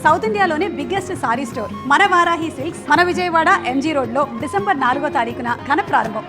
South ఇండియాలోనే biggest sorry store మన Varahi silks మన విజయవాడ ఎంజీ రోడ్ లో డిసెంబర్ 4వ తారీఖున ఘన ప్రారంభం.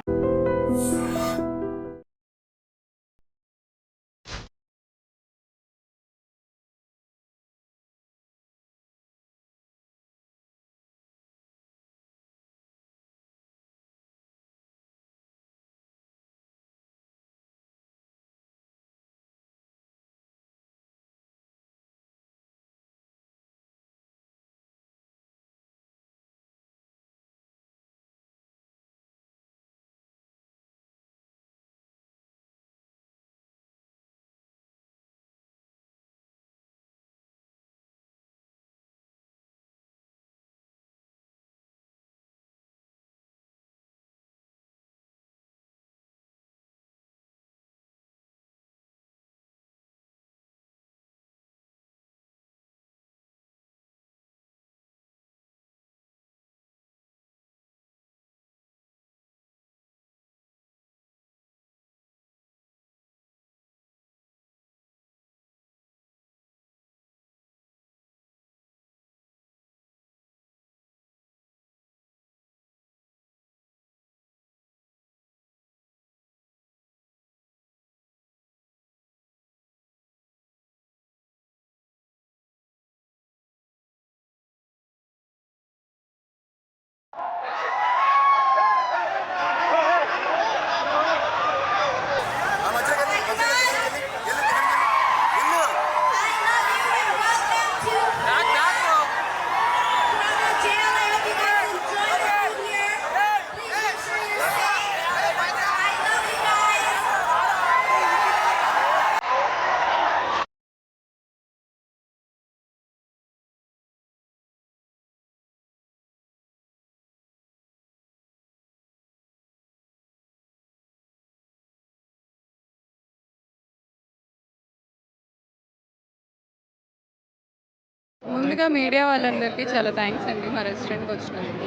ముందుగా మీడియా వాళ్ళందరికీ చాలా థ్యాంక్స్ అండి మా రెస్టారెంట్కి వచ్చినందుకు.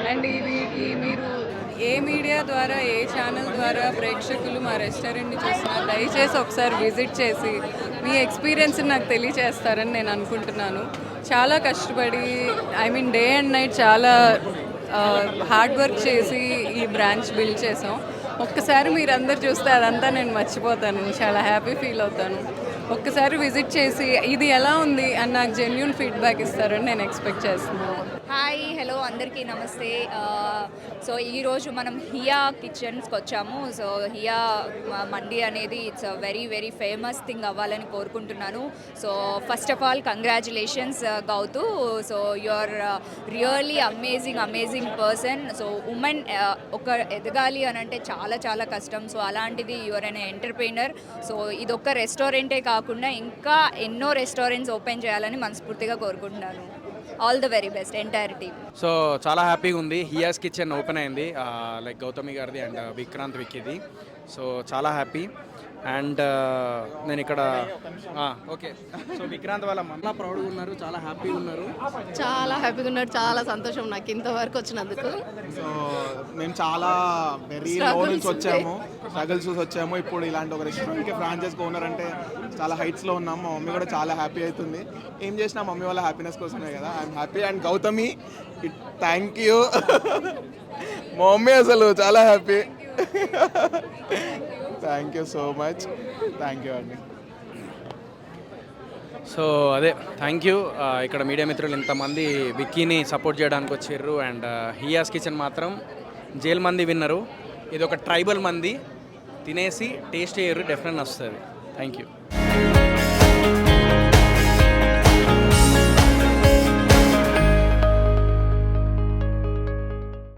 అండ్ మీరు ఏ మీడియా ద్వారా ఏ ఛానల్ ద్వారా ప్రేక్షకులు మా రెస్టారెంట్ని చూసినా దయచేసి ఒకసారి విజిట్ చేసి మీ ఎక్స్పీరియన్స్ని నాకు తెలియచేస్తారని నేను అనుకుంటున్నాను. చాలా కష్టపడి డే అండ్ నైట్ చాలా హార్డ్ వర్క్ చేసి ఈ బ్రాంచ్ బిల్డ్ చేసాం. ఒక్కసారి మీరందరూ చూస్తే అదంతా నేను మర్చిపోతాను, చాలా హ్యాపీ ఫీల్ అవుతాను. ఒక్కసారి విజిట్ చేసి ఇది ఎలా ఉంది అని నాకు జెన్యూన్ ఫీడ్బ్యాక్ ఇస్తారని నేను ఎక్స్పెక్ట్ చేస్తున్నాను. హాయ్ హలో అందరికీ నమస్తే. సో ఈరోజు మనం హియా కిచెన్స్కి వచ్చాము. సో హియా మండి అనేది it's very very famous thing అవ్వాలని కోరుకుంటున్నాను. So first of all congratulations Gautu. So you are really amazing person. So women ఒక ఎదగాలి అని అంటే చాలా చాలా కష్టం. సో అలాంటిది you are an entrepreneur. So ఇదొక్క రెస్టారెంటే కాకుండా ఇంకా ఎన్నో రెస్టారెంట్స్ ఓపెన్ చేయాలని మనస్ఫూర్తిగా కోరుకుంటున్నాను. All the very best entire team. So చాలా హ్యాపీగా ఉంది. హియాస్ కిచెన్ ఓపెన్ అయింది, లైక్ గౌతమి గారిది అండ్ విక్రాంత్ విక్కీది. సో చాలా హ్యాపీ. అండ్ నేను ఇక్కడ ఓకే. సో విక్రాంత్ వాళ్ళ మన్న ప్రౌడ్గా ఉన్నారు, చాలా హ్యాపీగా ఉన్నారు. చాలా సంతోషం నాకు ఇంతవరకు వచ్చినందుకు. సో మేము చాలా వెరీ లో నుంచి వచ్చాము, స్ట్రగుల్స్ చూసి వచ్చాము. ఇప్పుడు ఇలాంటి ఒక రెస్టారెంట్కి ఫ్రాంచైజ్ ఓనర్ అంటే చాలా హైట్స్లో ఉన్నాము. మా మమ్మీ కూడా చాలా హ్యాపీ అవుతుంది. ఏం చేసినా మమ్మీ వాళ్ళ హ్యాపీనెస్ కోసమే కదా. I'm happy. And Gautami thank you. మా మమ్మీ అసలు చాలా happy. Thank you so much. Thank you అండి. సో అదే థ్యాంక్ యూ. ఇక్కడ మీడియా మిత్రులు ఇంతమంది విక్కీని సపోర్ట్ చేయడానికి వచ్చారు. అండ్ హియాస్ కిచెన్ మాత్రం జైల్ మంది విన్నరు. ఇది ఒక ట్రైబల్ మంది, తినేసి టేస్ట్ చేయరు, డెఫినెట్ వస్తుంది. Thank you.